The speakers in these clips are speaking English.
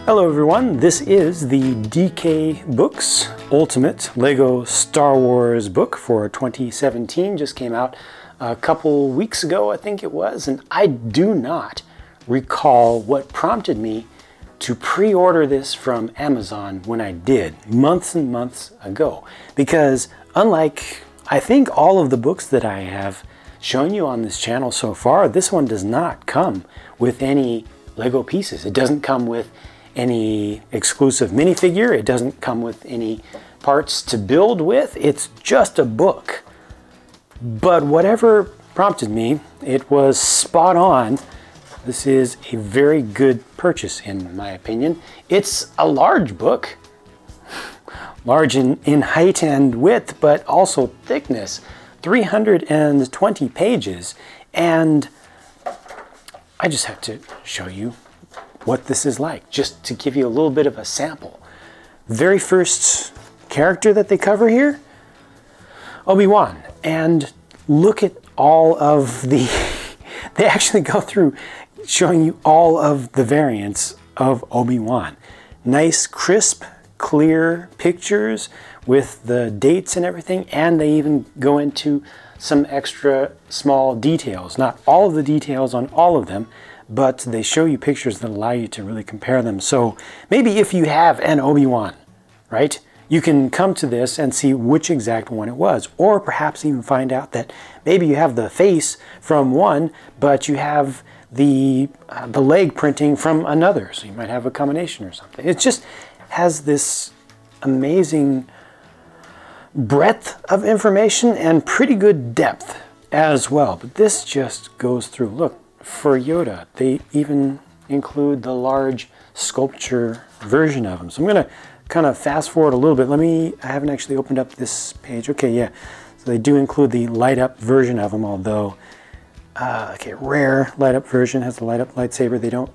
Hello everyone, this is the DK Books Ultimate LEGO Star Wars book for 2017. Just came out a couple weeks ago, I think it was, and I do not recall what prompted me to pre-order this from Amazon when I did, months and months ago. Because unlike, I think, all of the books that I have shown you on this channel so far, this one does not come with any LEGO pieces. It doesn't come with any exclusive minifigure. It doesn't come with any parts to build with. It's just a book. But whatever prompted me, it was spot on. This is a very good purchase in my opinion. It's a large book, large in height and width, but also thickness, 320 pages. And I just have to show you what this is like, just to give you a little bit of a sample. Very first character that they cover here, Obi-Wan. And look at all of the, they actually go through showing you all of the variants of Obi-Wan. Nice, crisp, clear pictures with the dates and everything, and they even go into some extra small details. Not all of the details on all of them, but they show you pictures that allow you to really compare them. So maybe if you have an Obi-Wan, right, you can come to this and see which exact one it was, or perhaps even find out that maybe you have the face from one, but you have the leg printing from another, so you might have a combination or something. It just has this amazing breadth of information and pretty good depth as well. But this just goes through, look, for Yoda, they even include the large sculpture version of him. So I'm going to kind of fast forward a little bit. I haven't actually opened up this page. Okay, yeah. So they do include the light up version of him, although, okay, rare light up version has the light up lightsaber. They don't,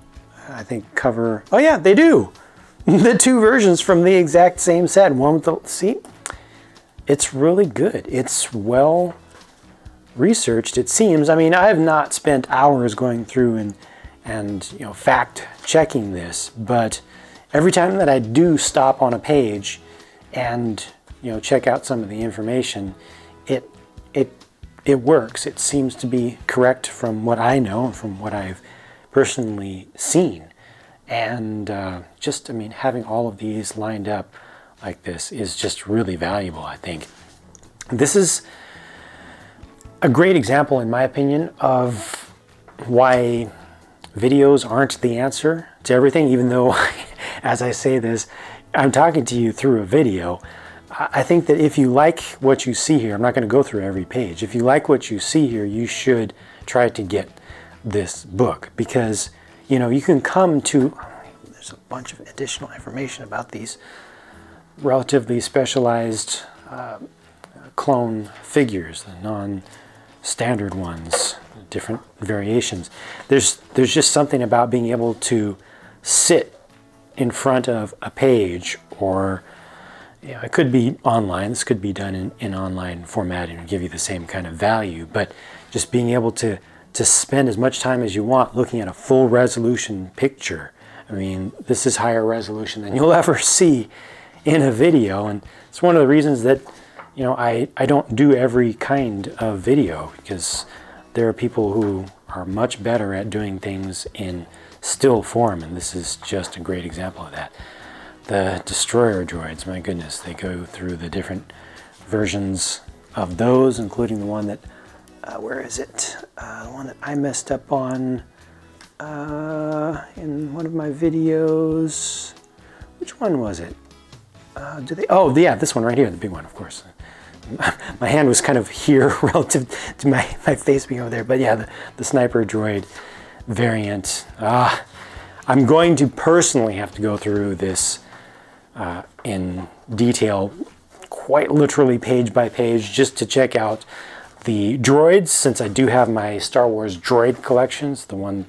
I think, cover, oh yeah, they do. The two versions from the exact same set. One with the, see, it's really good. It's well researched, it seems. I mean, I have not spent hours going through and you know, fact checking this, but every time that I do stop on a page and, you know, check out some of the information, it works. It seems to be correct from what I know and from what I've personally seen. And just, I mean, having all of these lined up like this is just really valuable, I think. This is a great example, in my opinion, of why videos aren't the answer to everything, even though, as I say this, I'm talking to you through a video. I think that if you like what you see here, I'm not going to go through every page. If you like what you see here, you should try to get this book, because, you know, you can come to, there's a bunch of additional information about these relatively specialized clone figures, the non-standard ones, different variations. There's just something about being able to sit in front of a page, or, you know, it could be online. This could be done in online formatting and give you the same kind of value, but just being able to spend as much time as you want looking at a full resolution picture. I mean, this is higher resolution than you'll ever see in a video, and it's one of the reasons that, you know, I don't do every kind of video, because there are people who are much better at doing things in still form, and this is just a great example of that. The destroyer droids, my goodness, they go through the different versions of those, including the one that, where is it? The one that I messed up on in one of my videos. Which one was it? Oh yeah, this one right here, the big one, of course. My hand was kind of here relative to my face being over there, but yeah, the sniper droid variant. I'm going to personally have to go through this in detail, quite literally page by page, just to check out the droids, since I do have my Star Wars droid collections, the one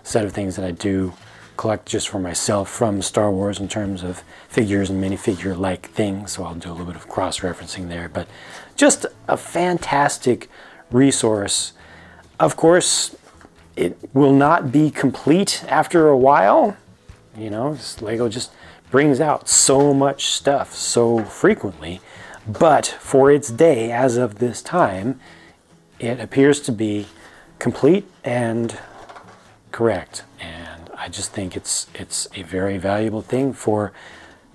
set of things that I do collect just for myself from Star Wars in terms of figures and minifigure-like things, so I'll do a little bit of cross-referencing there, but just a fantastic resource. Of course, it will not be complete after a while. You know, Lego just brings out so much stuff so frequently, but for its day, as of this time, it appears to be complete and correct. And I just think it's a very valuable thing for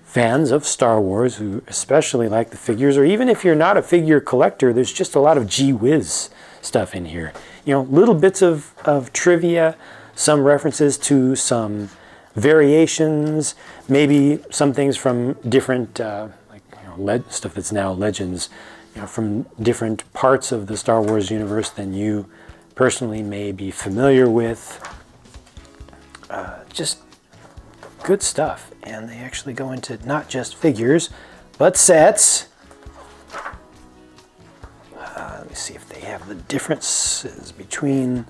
fans of Star Wars who especially like the figures, or even if you're not a figure collector, there's just a lot of gee whiz stuff in here. You know, little bits of trivia, some references to some variations, maybe some things from different, like, you know, stuff that's now Legends, you know, from different parts of the Star Wars universe than you personally may be familiar with. Just good stuff. And they actually go into not just figures, but sets. Let me see if they have the differences between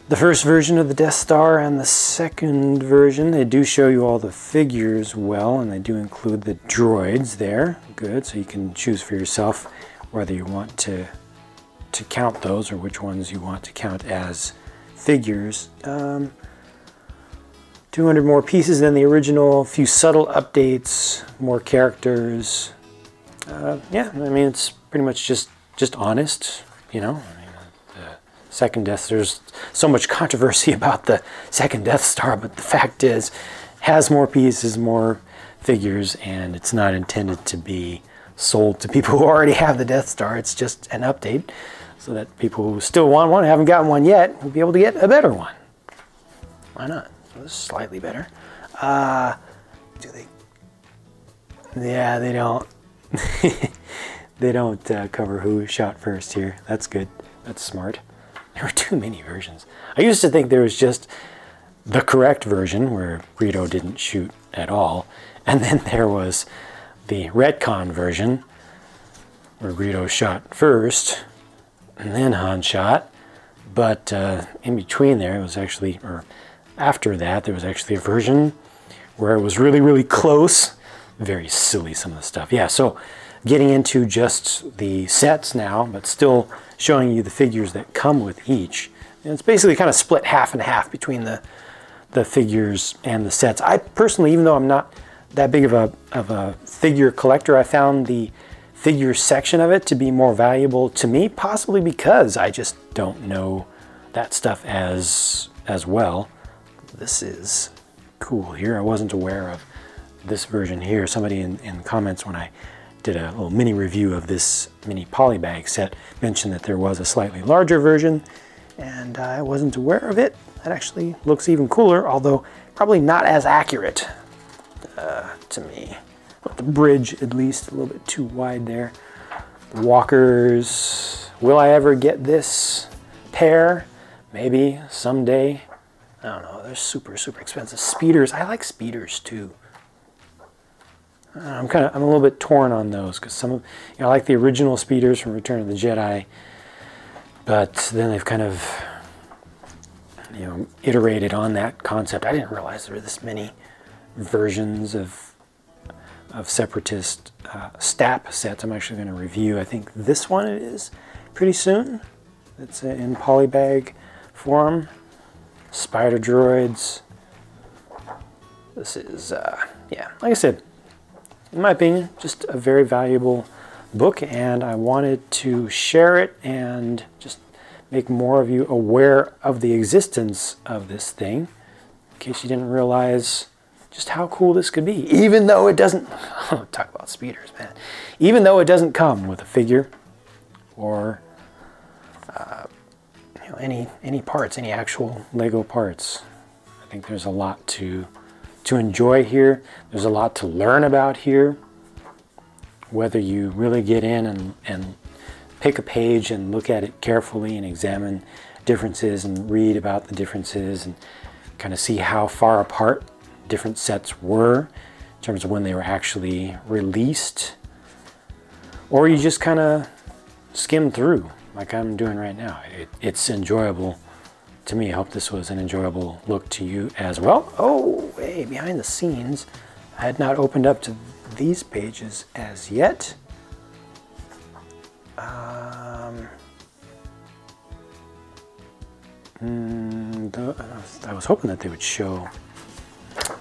the first version of the Death Star and the second version. They do show you all the figures well, and they do include the droids there. Good, so you can choose for yourself whether you want to count those or which ones you want to count as figures. 200 more pieces than the original, a few subtle updates, more characters. Yeah, I mean, it's pretty much just honest, you know. I mean, the second Death, there's so much controversy about the second Death Star, but the fact is, has more pieces, more figures, and it's not intended to be sold to people who already have the Death Star. It's just an update so that people who still want one, haven't gotten one yet, will be able to get a better one. Why not? So this is slightly better. Do they? Yeah, they don't. They don't cover who shot first here. That's good. That's smart. There were too many versions. I used to think there was just the correct version where Greedo didn't shoot at all, and then there was the retcon version where Greedo shot first and then Han shot. But in between there, it was actually, or after that, there was actually a version where it was really, really close. Very silly, some of the stuff. Yeah, so getting into just the sets now, but still showing you the figures that come with each. And it's basically kind of split half and half between the figures and the sets. I personally, even though I'm not that big of a figure collector, I found the figure section of it to be more valuable to me, possibly because I just don't know that stuff as well. This is cool here. I wasn't aware of this version here. Somebody in the comments when I did a little mini review of this mini polybag set mentioned that there was a slightly larger version, and I wasn't aware of it. That actually looks even cooler, although probably not as accurate to me. But the bridge, at least, a little bit too wide there. The walkers. Will I ever get this pair? Maybe someday. I don't know. They're super, super expensive. Speeders. I like speeders too. I'm a little bit torn on those because some of, you know, I like the original speeders from Return of the Jedi, but then they've kind of, you know, iterated on that concept. I didn't realize there were this many versions of Separatist STAP sets. I'm actually going to review, I think this one it is, pretty soon. It's in polybag form. Spider droids. This is, yeah, like I said, in my opinion, just a very valuable book, and I wanted to share it and just make more of you aware of the existence of this thing, in case you didn't realize just how cool this could be, even though it doesn't, talk about speeders, man, even though it doesn't come with a figure or you know, any parts, any actual Lego parts. I think there's a lot to enjoy here. There's a lot to learn about here. Whether you really get in and pick a page and look at it carefully and examine differences and read about the differences and kind of see how far apart different sets were in terms of when they were actually released, or you just kind of skim through like I'm doing right now. It's enjoyable to me. I hope this was an enjoyable look to you as well. Oh, hey, behind the scenes, I had not opened up to these pages as yet. I was hoping that they would show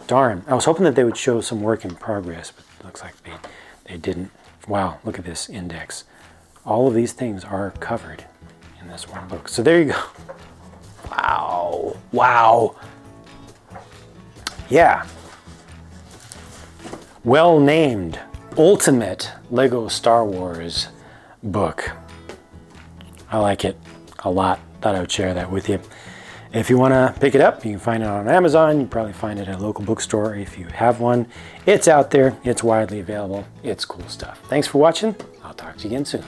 Darn, I was hoping that they would show some work in progress, but it looks like they didn't. Wow, look at this index. All of these things are covered in this one book. So there you go. Wow, wow. Yeah. Well named Ultimate Lego Star Wars book. I like it a lot. Thought I would share that with you. If you want to pick it up, you can find it on Amazon. You can probably find it at a local bookstore if you have one. It's out there. It's widely available. It's cool stuff. Thanks for watching. I'll talk to you again soon.